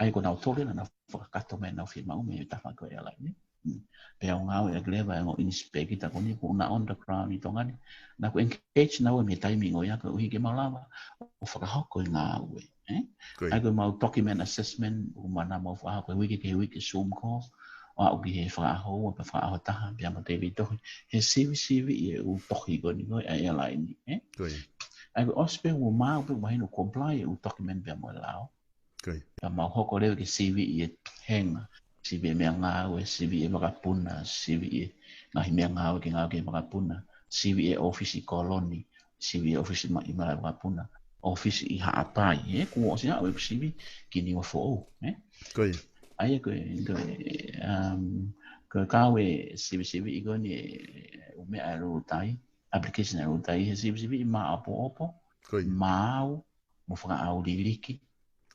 ai ko na tole na whakakato me na firma me ta fa ko airline ni pe o ngau e gleva ngo inspect ta ko ni ko na on the ground i Tonga ni na ko engage na me timing o ya ko hi ke malama o whakahoko i ngā ue ai ko mau document assessment o mana mo fa ko wiki zoom call o ki he whaaho o pa whaaho taha pia mo te tohi he sivi e u tohi ko ni ko airline ni ai ko ospe o mau pe mai no comply u document pia mo lao pia mau hoko leo ki CV e henga CV me ngā ue CV e makapuna CV e ngahi me ngā ue ki ngā ue makapuna CV e office i koloni CV e office i makapuna office i haapai ko o sia ue CV ki ni o fo ai ko kawe CV i goni o me a Lulutai application a Lulutai he CV ma opo mau mo whaka au liriki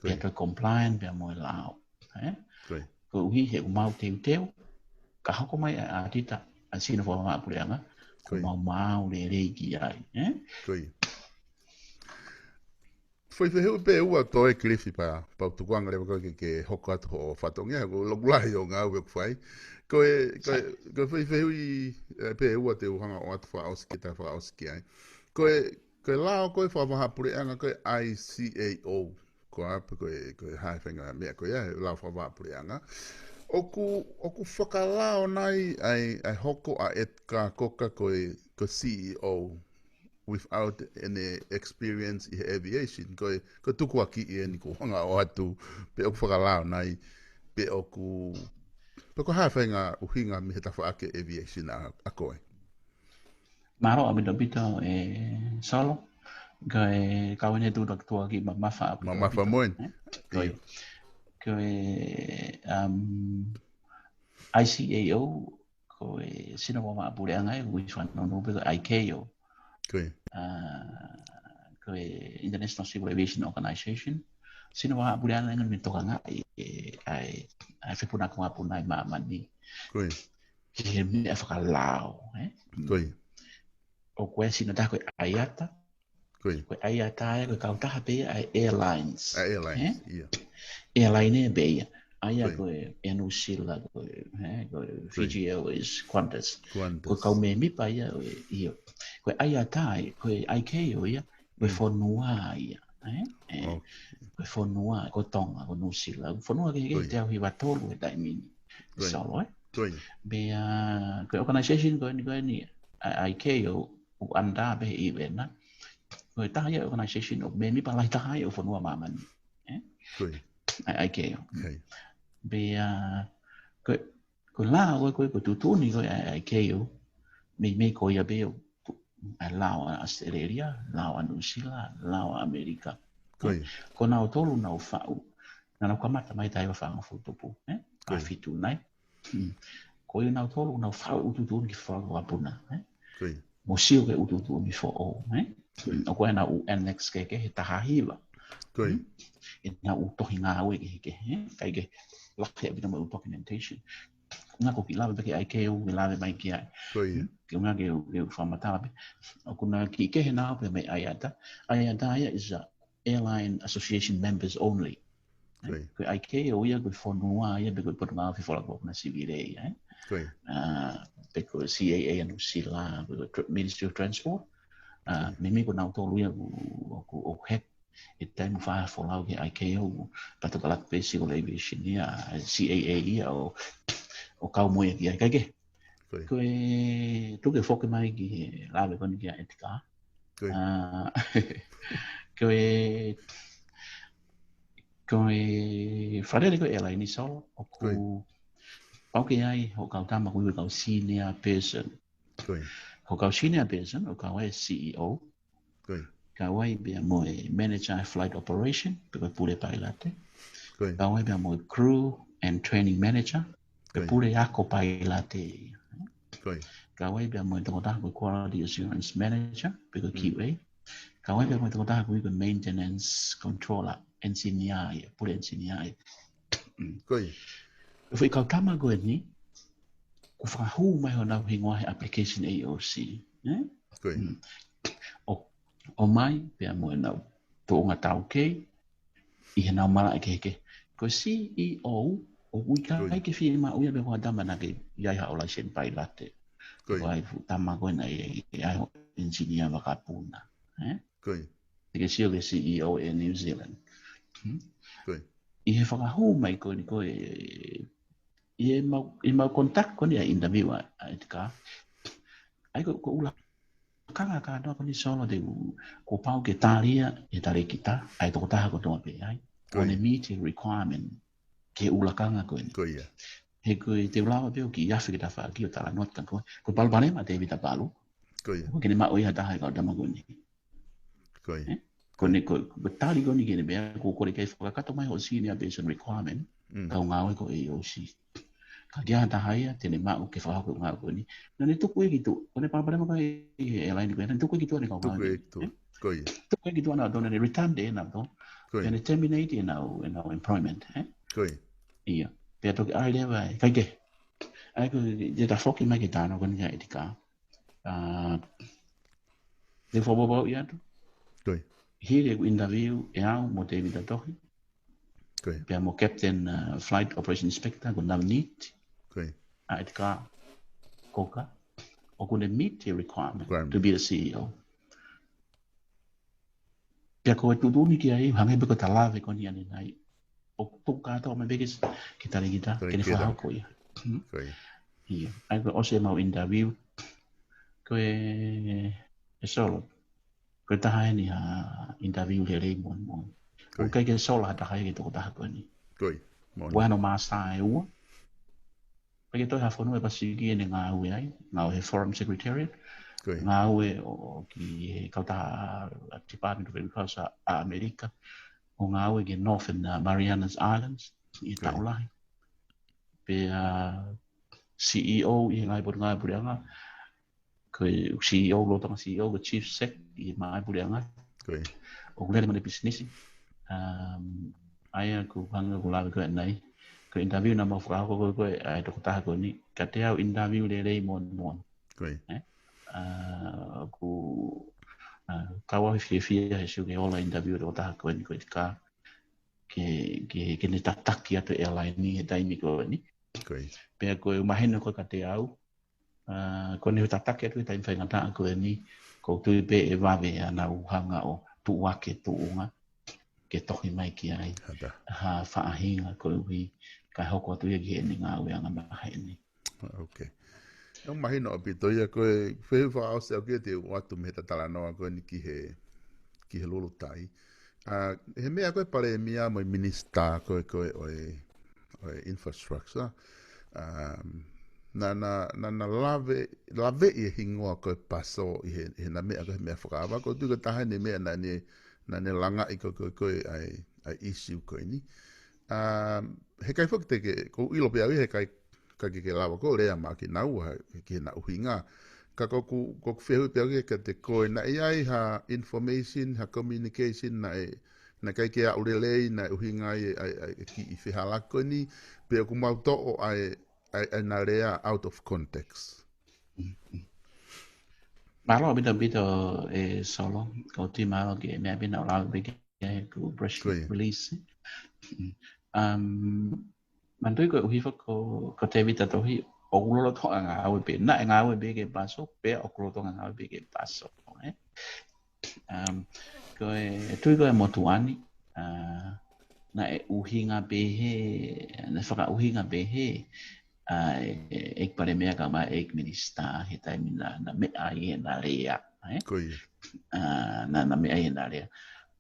pia to compliant pia mo lao ko uhi he mau teu ka hako mai a tita a sina fo ma pureanga ko mau le reiki ai Foi heu pe ua toe Kilifi pa tukuanga le ko ke hoko atu o fatongia ko logulai o ngā ue fai ko foi i pe ua te uhanga o atu fa oskita fa oski ai ko lao ko fa ma pureanga ko ICAO ko apa ko hai whenga mea ko ia lao fa ma pureanga oku whakalao nai ai hoko a etka koka ko CEO without any experience in aviation ko tuku aki e ni ko hanga o atu pe oku whakalao nai pe oku pe ko hawhenga uhinga mi heta whaake aviation a koe maro abito solo ko kawene tu tua ki mafa moen ko ICAO ko sino ma pure angai which one no pe ICAO ko International Civil Aviation Organization sino ma pure angai ngan to nga ai fipuna ko apuna ma mani ki me afkalao o ko sino ta ko ayata ko ayata ko ka ta pe airlines airline be aya ko enusila ko Fiji Airways Qantas ko ka me mi pa ia io ko aya tai ko ICAO ia ko fonua ia ko fonua ko Tonga ko nusila fonua ke te hi batolo e dai mini so be ko organization ko ni ICAO u anda be evena ko ta ia organization of me mi pa lai ta ia fonua maman ICAO be ko la ko tutu ni ko ICAO me ko ia be lao Australia lao New Zealand lao America ko na tolu na fau na kamata mai tai fa futupu a fitu nai ko na tolu na fau tutu ki fa wapuna mo sio ke tutu ni fo o koe na u annex ke he tahahiwa Koi. na u tohi ngā ue ke kai ke lahe a bina mo documentation nga ko ki lawe beke ai ke u lawe mai ki ai Koi. ke nga ke u whamatawa o kuna ki ke he nā pe mai aiata is a airline association members only Koi. ko ai ke o ia ko whanua ia be ko potu ngā whiwhora ko na Sivile Koi. be ko CAA anu sila be ko Ministry of Transport me ko nau tolu ia o hek e taimu whae wholau ke IKO patakalak pe civil aviation ia CAA ia o kau moe ki ai kaike ko e tuke whoke mai ki he lawe koni ki a etika ko e wharere ko airline iso o ku pau ke ai o kau tama kui kau senior person o kau senior person o kau e CEO kawai bia mo manager flight operation pe pule pilot kawai bia mo crew and training manager pe pule ako pilot kawai bia mo tongota ko quality assurance manager pe ko QA kawai bia mo tongota ko maintenance controller engineer pule engineer foi kau kama go ni ku fa hu mai ona hingwa application AOC o mai pe mo na to nga tau ke I he nau mara ke ko CEO o wika ke fi ma uia be ho dama na ke ia ha ola sen pai late ko ai fu tama ko na ai engineer wa kapuna ke sio ke CEO in New Zealand I he whaka hou mai ko ni ko I mau contact ko ni a interview a tika ai ko ula kanga ka no ko ni solo de ko pau ke taria e Talekita ai to taha ko to pe ai on a meeting requirement ke ula kanga ko ni he ko te ulawa pe ki ya fika fa ki o tala not kan ko pal bane ma te vita palu ko ke ni ma o ia taha ka dama ko ni ko ni ko tali ko ni ke ni be ko ko ke fa ka to mai o senior basic requirement ka ngawe ko AOC ka dia ta haya te ne ma o ke fa ko nga ko ni na ni tuku gitu ko ne pa ma kai airline ko ne tuku gitu ne ka nga tuku gitu na don ne return de na don ne terminate in our employment iya pe to ai le vai kai ke ai ko je ta foki ma ke ta no ko ni ai tika de fo bo ya to here interview e au mo te vita tohi pe mo captain flight operation inspector ko nam nit ai tika koka o kune meet the requirement to be the CEO. Pia ko tu ni ki ai hangai be ko talave ko ni ani nai. O tu ka to me begis ki Talekita ke ni fa ko ia. Ia. Ai ko ose mau interview ko e solo. Ko ta hai ni ha interview le le mon mon. O kai ke solo ha ta hai ke to ta ko ni. Bueno masa e u. Pagi to ha fonu e pasigi ni nga u ai, nga o forum secretariat. Ngā ue o ki kauta Department of Agriculture a Amerika o ngā ue ki Northern Marianas Islands I taulahi. Pe CEO I ngai por ngai purianga ko CEO lo tanga CEO ko Chief Sec I mai purianga. O kulere mana business ai ko hanga ko lawe ko nai ko interview na mo fra ko ai to ta ko ni ka te au interview le mon ku kawa fia he suge ola interview o ta ko ni ko ka ke ne tataki atu airline ni he taimi ko ni pe ko mahena ko ka te au ko ne tataki atu taimi fa ngata ko ni ko tu pe e vave ana uhanga o tu wake tu unga ke tohi mai ki ai ha whaahinga ko ui ka hoko atu ki ni ngā ue anga maha ni Nau mahi no apito ia koe whewha au se au kia te watu me ta tala noa koe ni ki he Lulutai. He mea koe pare mea moi minister koe oe infrastructure. Na lave I hingoa koe paso I he na mea koe mea whakawa. Ko tuka taha ni mea na ne langa I koe ai issue koe ni. He kai whakiteke, ko ilo pia he kai ke lawa ko rea ma ki nau ki na uhinga ka koku whehu pia ka te koe na ai ha information, ha communication na kai ke a urelei na uhinga ki I whihalako ni pia ku mau to'o ai na rea out of context. Malo bito solo ko ti malo ke me bina la big ku press release. Mandui ko uhi ko te vita to hi okulo to nga awe be na nga awe be ke paso pe okulo to nga awe be ke paso ko tui ko motuani na uhi nga be he na faka uhi nga be he ek pare mea ka ma ek minista he tai mina na me ai na rea na me ai na rea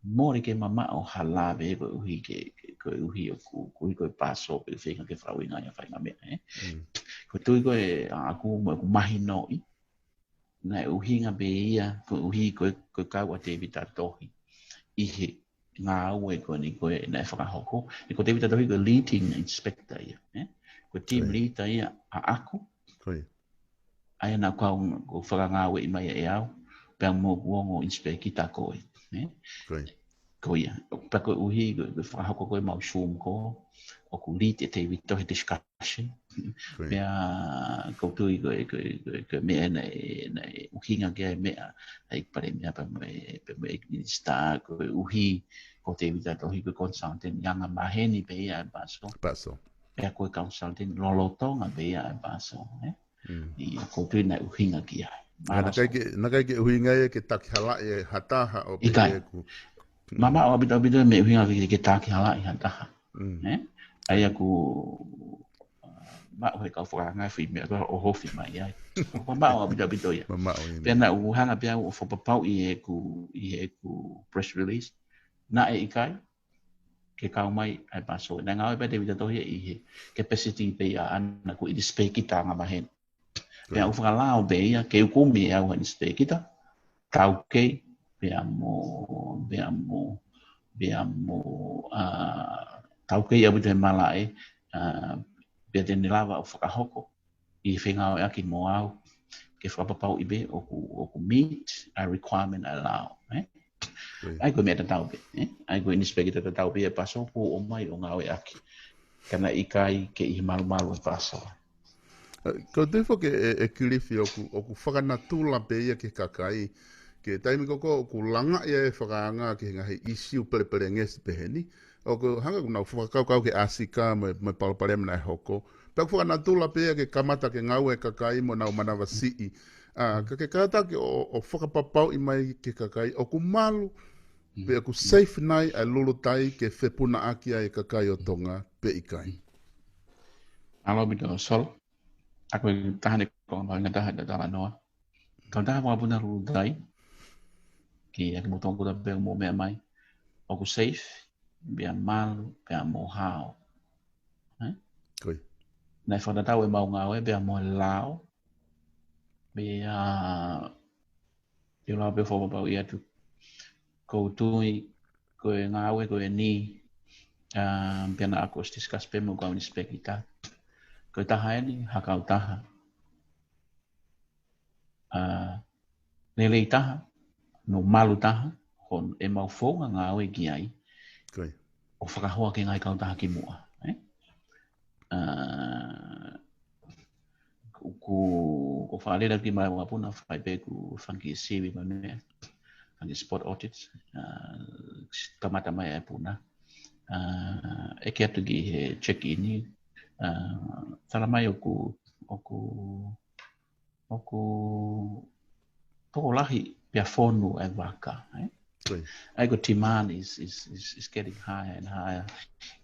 mori ke mama o halabe ko uhi o ko paso pe fika ke frau inga ya fai me ko tui ko aku mo mahi no na uhi nga be ia ko uhi ko ka wa te vita tohi I he nga we ko ni ko na faka hoko ko te vita tohi ko leading inspector ia ko team leader ia aku ai na ko faka nga we mai e au pe mo ngo inspect kita ko ko ia pa ko uhi ko faka hoko ko mau shum ko o ku lead te vita discussion pea ko tui ko me na uhi nga ke me ai pare me pa me minista ko uhi ko te vita tohi ko consultant yang maheni pe ia paso pea ko consultant lolotonga pe ia paso I ko tui na uhi nga ki ai na kai ke uhi nga ke takhala e hataha o pe ku mama o bito me uhi nga ke takhala I hataha ai aku ma o ka fora nga fi me ko o hofi mai ai ma o bito ia pena u hanga pia o fo papau I ku press release na e ikai ke ka mai ai paso na nga pe bito to I capacity pe ya ana ku I display kita nga mahen pena u fora la o be ia ke ku me au ni display kita kau ke beamo kau ke ia bito malai pia te lava o whakahoko I whenga o aki mo au ke whapapau I be o ku meet a requirement allow ai koe mea tatau pe ai koe nispeki tatau pe e paso po o mai o ngā o aki kana I kai ke I malu paso ko te fo ke Kilifi o ku whakanatula pe ia ke kakai ke taimi koko o ku langa ia e whakaanga ke ngahi issue pere ngesi peheni o ko hanga kuna whakakau ke asika me palapare mna e hoko pe ku whakanatula pe ia ke kamata ke ngau e kakai mo nau manawa sii ka ke kata ke o whakapapau I mai ke kakai o ku malu pe ku safe nai a Lulutai ke whepuna aki ai kakai o Tonga pe ikai alo bito sol aku tahan ko ma ngata hada tala noa kau tahan mo puna Lulutai ki aku mo tongko da pe mo me mai o ku safe bia malu bia mo hao na whana tau e mau ngau e bia mo lao bia lao pe whapa pau I atu ko tui ko e ngau e ko e ni bia na aku discuss pe mo kau ni spekita ko taha e ni hakau taha lelei taha no malu taha hon e mau whonga ngau e ki ai o whakahoa ke ngai kau taha ki mua ko whaalera ki mai wapuna whai pe ku whanki siwi mai mea whanki spot audits kamata mai e puna e ke atu ki he check ini tala mai o ku toko lahi pia whonu e waka ai ko demand is getting higher and higher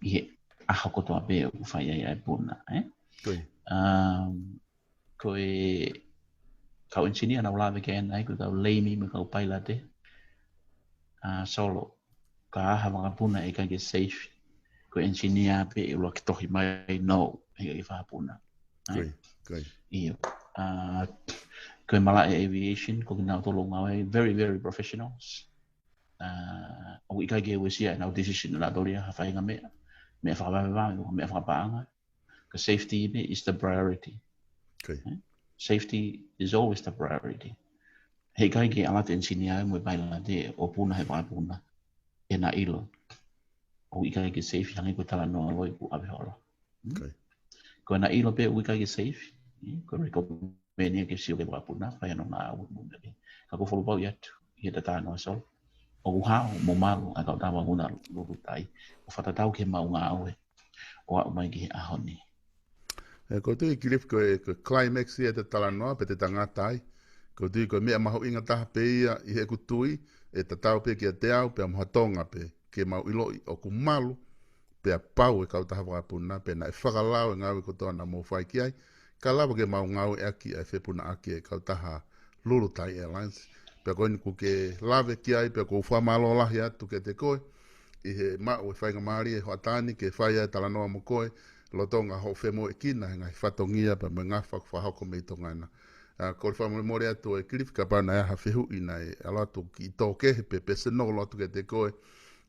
I he aho kotoa pe o whai ai puna ko e kau engineer na wala ke ai ko kau leimi me kau paila te solo ka aha mga puna e ka ke safe ko engineer pe e lo ki tohi mai no e ka whapuna iyo ko e mala e aviation ko kina tolo ngau very very professionals o I ka ke wesia na decision na dolia ha whainga me whakapapanga me whakapaanga ko safety is the priority Safety is always the priority. He kai ke ala te engineer mo baila de o puna he ba puna e na ilo o i kai ke safe hangi ko tala no loi ku ave holo. Okay. Ko na ilo pe u kai ke safe ko reko meni ke siu ke ba puna fa no na u mu de ka ko folo ba yet i te ta no so o ha mo malu a ka ta ba una Lulutai o fata tau ke ma unga awe o mai ki a honi. Ko tui Kilifi ko climax ia te tala noa pe te tangata ai. Ko tui ko mea maho inga taha pe ia i he kutui e ta tau pe kia te au pe amuha tonga pe ke mau ilo i o kumalu pe a pau e kau taha wakapuna pe na e whakalau e ngawe ko toa na mo whai ki ai. Ka lawa ke mau ngau e aki e whepuna aki e kau taha Lulutai Airlines. Pe koe ni ku ke lawe ki ai pe ko whamalo lahi atu ke te koe. I he mau e whainga maari e hoatani ke whai ai tala noa mo koe. Lo tonga ho femo e kina ngai fatongia pa me ngafa fa hoko me tongana ko fa mo mori atu e Kilifi ka pa na ha fehu ina e ala tu ki to ke pe pe se no lo tu ke te ko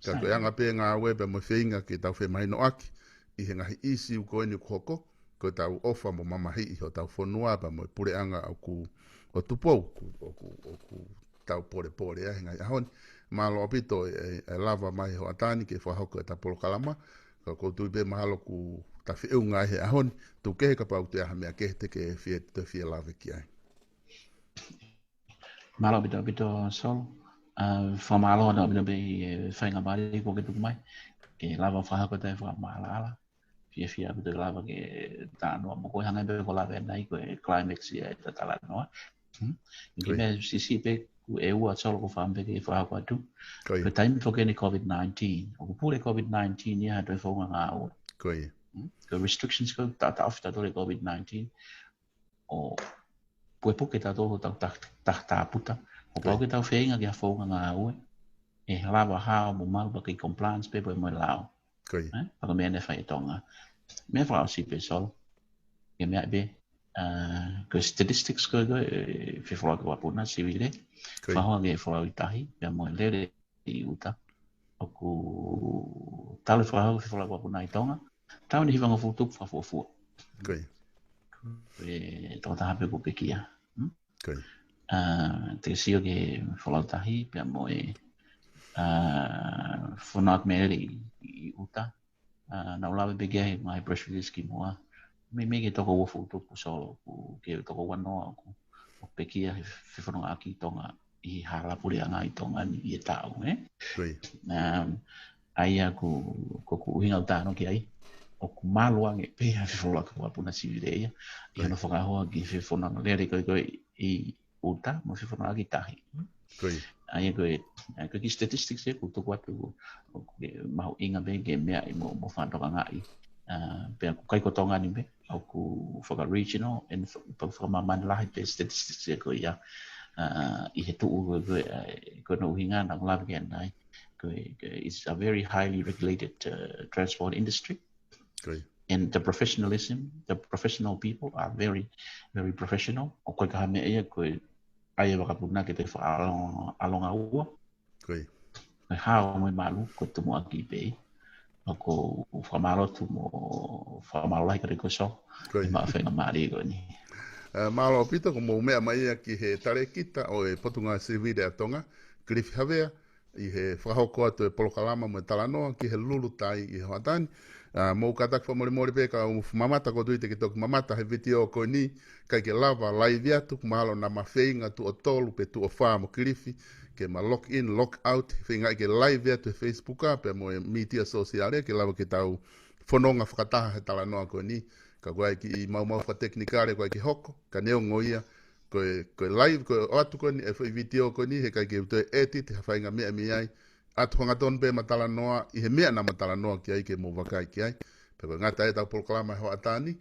ka ko anga pe nga we pe mo feinga ke ta fe mai no aki i he ngai isi u ko ni koko ko ta ofa mo mama hi ho ta fonua pa mo pure anga ku o tu po ku ta pore pore e ngai hon ma lo pito e lava mai ho atani ke fa hoko ta Polokalama ko tu be mahalo ku ta fi unga he ahon tu ke ka pau te ha me ke te ke fi te fi lave ki ai Malo bito sol fa malo da bito be whainga mari ko ke tu mai ke lava fa ko te fa mala fia bito lava ke ta no mo ko hanga be ko lava nai ko climax ia ta tala no ke me si pe ku e u sol ko fa be ke fa ko tu ko time for ke ni COVID-19 ko pure COVID-19 ia do fa nga o ko restrictions ko ta after do COVID-19 o pue puke ta toho ta puta o pau ke tau whenga ki a whonga ngā ue e lawa hao mo mau baki compliance pe po e mo lao paka mea ne whai tonga mea whao si pe sol ke mea be ko statistics ko whewhora ko wapuna Sivile whahoa ke whora i tahi pia mo e lere i uta o ku tale whahau whewhora ko wapuna i tonga tau ni hiwanga futup whafuafua e tō taha pe ko pekia te sio ke whalautahi pia mo e whanat mele i uta na ulawe begea he mai press release ki moa me ke toko wafu tupu solo ke toko wanoa o pekia he whanonga aki tonga i harapuri anga i tonga ni i e tau aia ko uhinga utano ki ai o ku malua nge pe ha whawala ka wapuna Sivile ia i hana whakahoa ki whanonga lere koe i uta mo whewhana aki tahi. Aia koe ki statistics e kutuku atu mahu inga be ke mea i mo whantoka ngai. Pea ku kai ko tonga ni me au ku whaka regional and whakamamani lahi pe statistics e koe ia i he tuu koe no uhinga na ngulawe ke anai. It's a very highly regulated transport industry. And the professionalism, the professional people are very, very professional. O koe kaha mea ia koe ai wakapuna ke te whaalonga ua. Koe hao mai malu ko tumu aki pei. O ko whamalotu mo whamalo lai kare koe so. I maa whenga maari koe ni. Malo pito ko mo mea mai ki he Talekita o e Potunga Sivile a Tonga, Kilifi Havea, i he whahoko atu e Polokalama mo e Talanoa, ki he Lulutai i Hoatani. Mou katak whamori pe ka mamata ko tuite ki toku mamata he VPO ko ni kai ke lava live atu kumalo na mawheinga tu o tolu pe tu o wha mo Kilifi ke ma lock in, lock out whinga ke live atu e Facebook a pe mo e media sosiale ke lava ke tau whanonga whakataha he Talanoa ko ni ka koe ki i mau whateknikare koe ki hoko ka neo ngoia koe live koe atu ko ni e VPO ko ni he kai ke utoe edit ha whainga mea mi ai atu hangaton pe Talanoa i he mea na Talanoa ki ai ke mo wakai ki ai pe ko ngata e tau Polokalama ho atani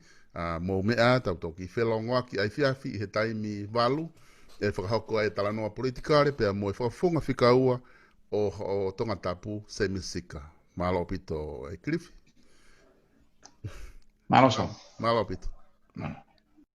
mo mea tau toki whelongoa ki ai fiafi i he taimi walu e whakahoko ai Talanoa politikare pe mo e whakafunga whikaua o tonga tapu semisika malo pito e Kilifi malo so malo pito